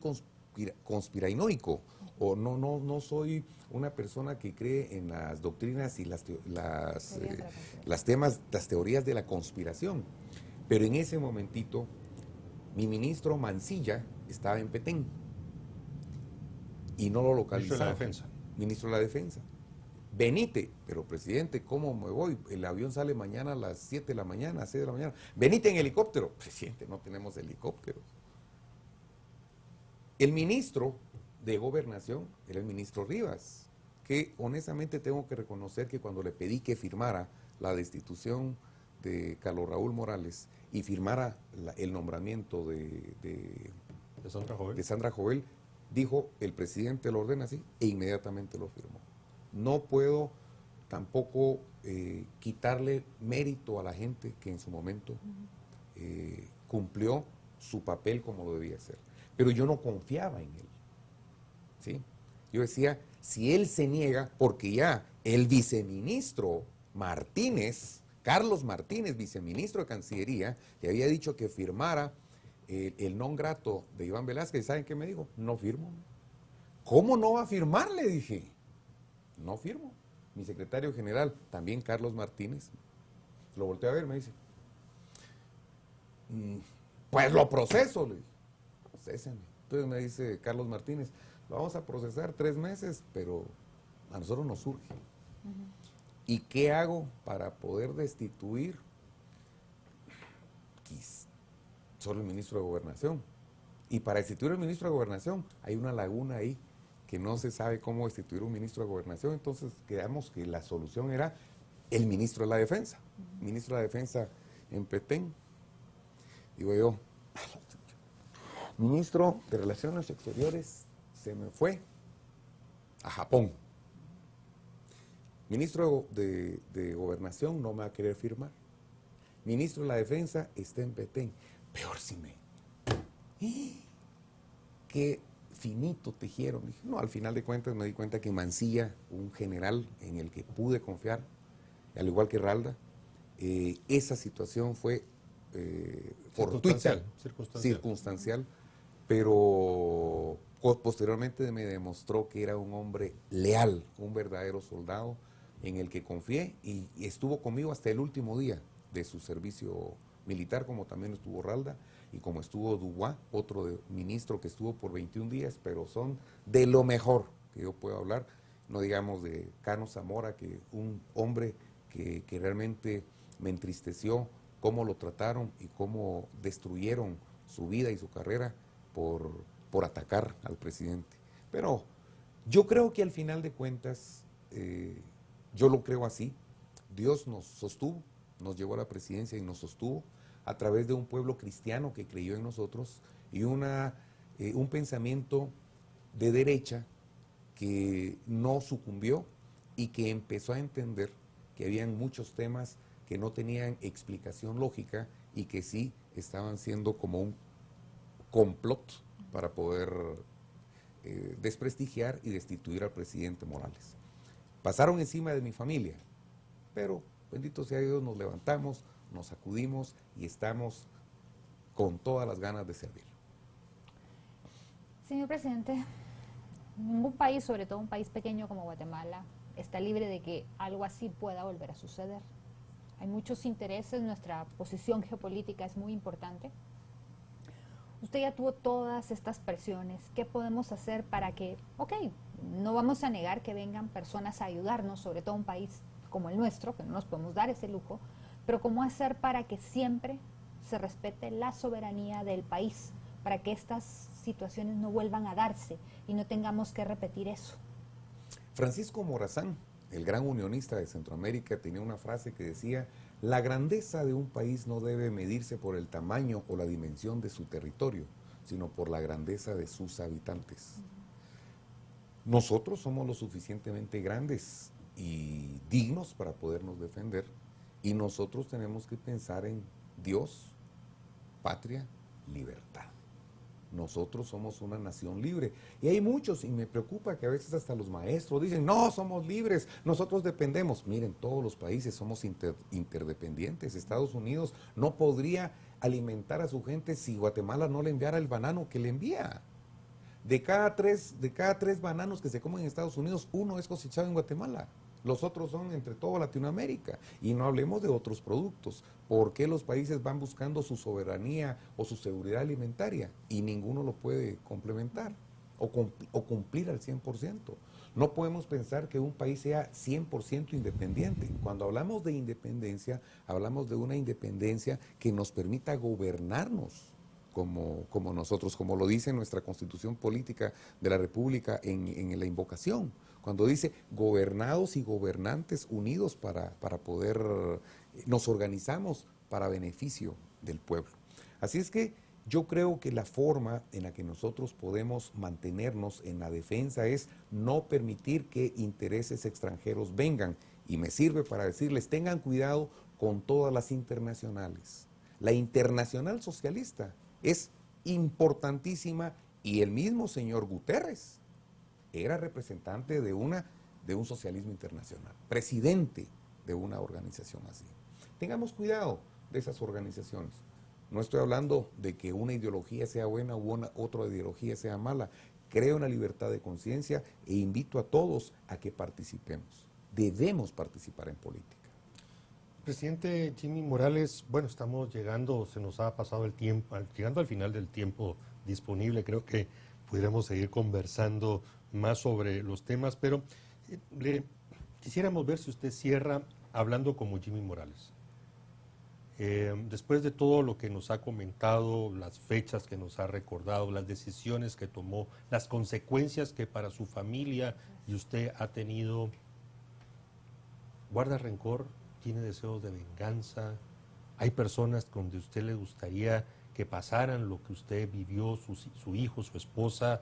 conspiranoico, o no soy una persona que cree en las doctrinas y las teorías de la conspiración. Pero en ese momentito, mi ministro Mancilla estaba en Petén y no lo localizaba. Ministro de la Defensa. Ministro de la Defensa. Venite, pero presidente, ¿cómo me voy? El avión sale mañana a las 7 de la mañana, a 6 de la mañana. Venite en helicóptero. Presidente, no tenemos helicópteros. El ministro de Gobernación era el ministro Rivas, que honestamente tengo que reconocer que cuando le pedí que firmara la destitución de Carlos Raúl Morales y firmara el nombramiento de Sandra Jovel, dijo, el presidente lo ordena así, e inmediatamente lo firmó. No puedo tampoco quitarle mérito a la gente que en su momento cumplió su papel como lo debía hacer. Pero yo no confiaba en él, ¿sí? Yo decía, si él se niega, porque ya el viceministro Martínez, Carlos Martínez, viceministro de Cancillería, le había dicho que firmara el non grato de Iván Velázquez. ¿Saben qué me dijo? No firmo. ¿Cómo no va a firmar? Le dije. No firmo. Mi secretario general, también Carlos Martínez, lo volteé a ver, me dice, pues lo proceso, le dije. Procésame. Entonces me dice Carlos Martínez, lo vamos a procesar 3 meses, pero a nosotros nos surge. ¿Y qué hago para poder destituir? Solo el ministro de Gobernación. Y para destituir al ministro de Gobernación hay una laguna ahí que no se sabe cómo destituir un ministro de Gobernación. Entonces quedamos que la solución era el ministro de la Defensa. Ministro de la Defensa en Petén. Digo yo, ministro de Relaciones Exteriores se me fue a Japón. Ministro de Gobernación no me va a querer firmar. Ministro de la Defensa está en Petén. Peor si me... Qué finito tejieron. Dije, no, al final de cuentas me di cuenta que Mancilla, un general en el que pude confiar, al igual que Ralda, esa situación fue fortuita, circunstancial, pero posteriormente me demostró que era un hombre leal, un verdadero soldado en el que confié y estuvo conmigo hasta el último día de su servicio militar, como también estuvo Ralda y como estuvo Dubois, otro ministro que estuvo por 21 días, pero son de lo mejor que yo puedo hablar, no digamos de Cano Zamora, que un hombre que realmente me entristeció cómo lo trataron y cómo destruyeron su vida y su carrera por atacar al presidente. Pero yo creo que al final de cuentas, yo lo creo así, Dios nos sostuvo, nos llevó a la presidencia y nos sostuvo a través de un pueblo cristiano que creyó en nosotros y un pensamiento de derecha que no sucumbió y que empezó a entender que habían muchos temas que no tenían explicación lógica y que sí estaban siendo como un complot para poder desprestigiar y destituir al presidente Morales. Pasaron encima de mi familia, pero bendito sea Dios, nos levantamos, nos sacudimos y estamos con todas las ganas de servir. Señor presidente, ningún país, sobre todo un país pequeño como Guatemala, está libre de que algo así pueda volver a suceder. Hay muchos intereses, nuestra posición geopolítica es muy importante. Usted ya tuvo todas estas presiones. ¿Qué podemos hacer para que, no vamos a negar que vengan personas a ayudarnos, sobre todo un país como el nuestro, que no nos podemos dar ese lujo, pero cómo hacer para que siempre se respete la soberanía del país, para que estas situaciones no vuelvan a darse y no tengamos que repetir eso? Francisco Morazán, el gran unionista de Centroamérica, tenía una frase que decía, La grandeza de un país no debe medirse por el tamaño o la dimensión de su territorio, sino por la grandeza de sus habitantes. Nosotros somos lo suficientemente grandes y dignos para podernos defender, y nosotros tenemos que pensar en Dios, patria, libertad. Nosotros somos una nación libre. Y hay muchos, y me preocupa que a veces hasta los maestros dicen, no, somos libres, nosotros dependemos. Miren, todos los países somos interdependientes. Estados Unidos no podría alimentar a su gente si Guatemala no le enviara el banano que le envía. De cada tres bananos que se comen en Estados Unidos, uno es cosechado en Guatemala. Los otros son entre toda Latinoamérica. Y no hablemos de otros productos. ¿Por qué los países van buscando su soberanía o su seguridad alimentaria? Y ninguno lo puede complementar o cumplir al 100%. No podemos pensar que un país sea 100% independiente. Cuando hablamos de independencia, hablamos de una independencia que nos permita gobernarnos como nosotros, como lo dice nuestra Constitución Política de la República en la invocación, cuando dice gobernados y gobernantes unidos para poder, nos organizamos para beneficio del pueblo. Así es que yo creo que la forma en la que nosotros podemos mantenernos en la defensa es no permitir que intereses extranjeros vengan, y me sirve para decirles, tengan cuidado con todas las internacionales. La internacional socialista es importantísima, y el mismo señor Guterres era representante de un socialismo internacional, presidente de una organización así. Tengamos cuidado de esas organizaciones. No estoy hablando de que una ideología sea buena u otra ideología sea mala. Creo en la libertad de conciencia e invito a todos a que participemos. Debemos participar en política. Presidente Jimmy Morales, bueno, estamos llegando, se nos ha pasado el tiempo, llegando al final del tiempo disponible. Creo que pudiéramos seguir conversando más sobre los temas, pero quisiéramos ver si usted cierra hablando como Jimmy Morales. Después de todo lo que nos ha comentado, las fechas que nos ha recordado, las decisiones que tomó, las consecuencias que para su familia y usted ha tenido, ¿guarda rencor? ¿Tiene deseos de venganza? ¿Hay personas donde usted le gustaría que pasaran lo que usted vivió, su hijo, su esposa,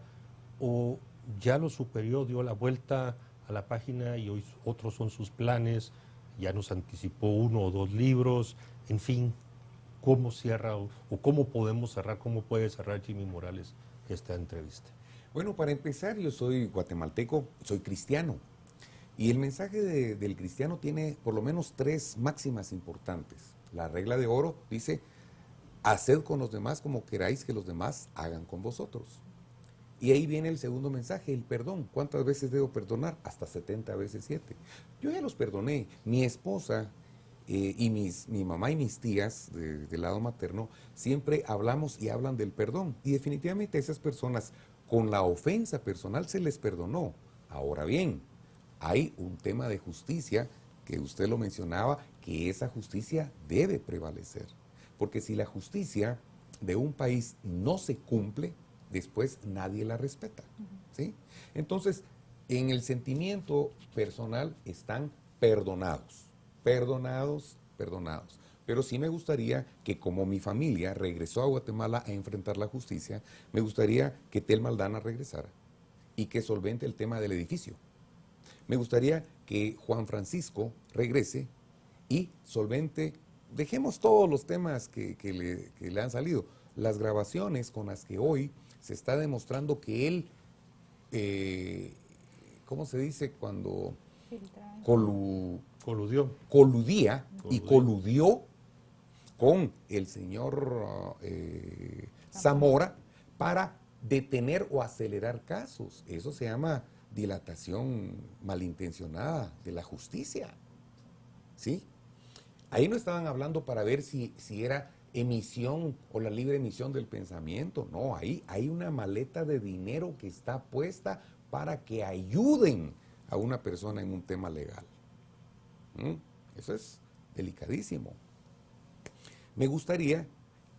o ya lo superó, dio la vuelta a la página y hoy otros son sus planes, ya nos anticipó 1 o 2 libros, en fin, ¿cómo cierra o cómo podemos cerrar, cómo puede cerrar Jimmy Morales esta entrevista? Bueno, para empezar, yo soy guatemalteco, soy cristiano. Y el mensaje del cristiano tiene por lo menos 3 máximas importantes. La regla de oro dice, haced con los demás como queráis que los demás hagan con vosotros. Y ahí viene el segundo mensaje, el perdón. ¿Cuántas veces debo perdonar? Hasta 70 veces 7. Yo ya los perdoné. Mi esposa y mi mamá y mis tías del lado materno siempre hablamos y hablan del perdón. Y definitivamente a esas personas con la ofensa personal se les perdonó. Ahora bien, hay un tema de justicia que usted lo mencionaba, que esa justicia debe prevalecer. Porque si la justicia de un país no se cumple, después nadie la respeta. ¿Sí? Entonces, en el sentimiento personal están perdonados. Pero sí me gustaría que, como mi familia regresó a Guatemala a enfrentar la justicia, me gustaría que Telma Aldana regresara y que solvente el tema del edificio. Me gustaría que Juan Francisco regrese y solvente, dejemos todos los temas que le han salido, las grabaciones con las que hoy se está demostrando que él, ¿cómo se dice? Cuando coludía y coludió con el señor Zamora para detener o acelerar casos. Eso se llama dilatación malintencionada de la justicia. ¿Sí? Ahí no estaban hablando para ver si era emisión o la libre emisión del pensamiento. No, ahí hay una maleta de dinero que está puesta para que ayuden a una persona en un tema legal. Eso es delicadísimo. Me gustaría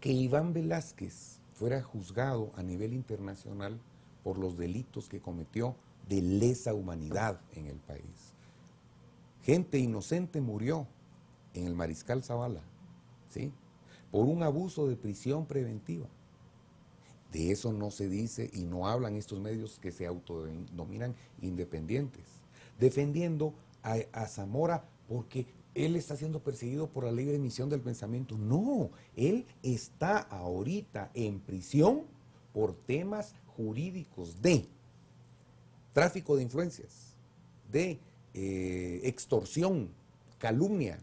que Iván Velázquez fuera juzgado a nivel internacional por los delitos que cometió de lesa humanidad en el país. Gente inocente murió en el Mariscal Zavala, ¿sí? Por un abuso de prisión preventiva. De eso no se dice y no hablan estos medios que se autodenominan independientes, defendiendo a Zamora porque él está siendo perseguido por la ley de emisión del pensamiento. No, él está ahorita en prisión por temas jurídicos de tráfico de influencias, de extorsión, calumnia,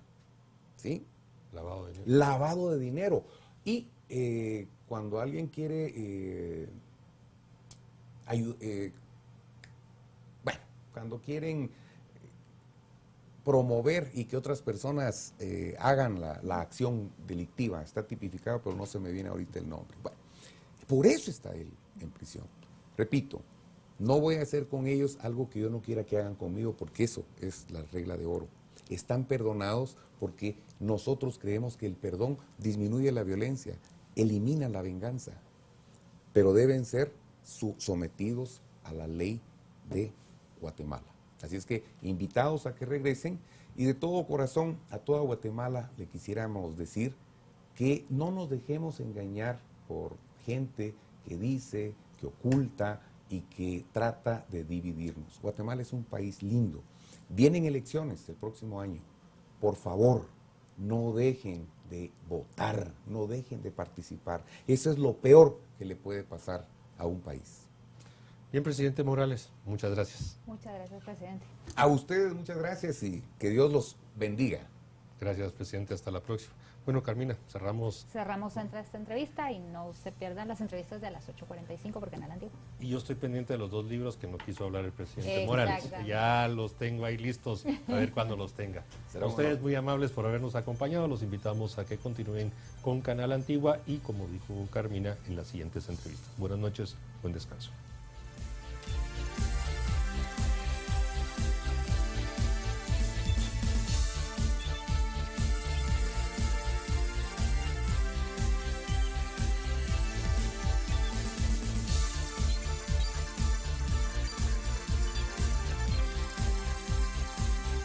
¿sí? Lavado de dinero. Lavado de dinero. Y cuando alguien quiere, bueno, cuando quieren promover y que otras personas hagan la acción delictiva, está tipificado, pero no se me viene ahorita el nombre. Bueno, por eso está él en prisión. Repito, no voy a hacer con ellos algo que yo no quiera que hagan conmigo, porque eso es la regla de oro. Están perdonados porque nosotros creemos que el perdón disminuye la violencia, elimina la venganza, pero deben ser sometidos a la ley de Guatemala. Así es que invitados a que regresen y de todo corazón a toda Guatemala le quisiéramos decir que no nos dejemos engañar por gente que dice, que oculta y que trata de dividirnos. Guatemala es un país lindo. Vienen elecciones el próximo año. Por favor, no dejen de votar, no dejen de participar. Eso es lo peor que le puede pasar a un país. Bien, presidente Morales, muchas gracias. Muchas gracias, presidente. A ustedes muchas gracias y que Dios los bendiga. Gracias, presidente. Hasta la próxima. Bueno, Carmina, cerramos. Cerramos esta entrevista y no se pierdan las entrevistas de las 8:45 por Canal Antiguo. Y yo estoy pendiente de los 2 libros que no quiso hablar el presidente Exactamente. Morales. Ya los tengo ahí listos, a ver cuándo los tenga. Será A ustedes un honor. muy amables por habernos acompañado. Los invitamos a que continúen con Canal Antigua y, como dijo Carmina, en las siguientes entrevistas. Buenas noches, buen descanso.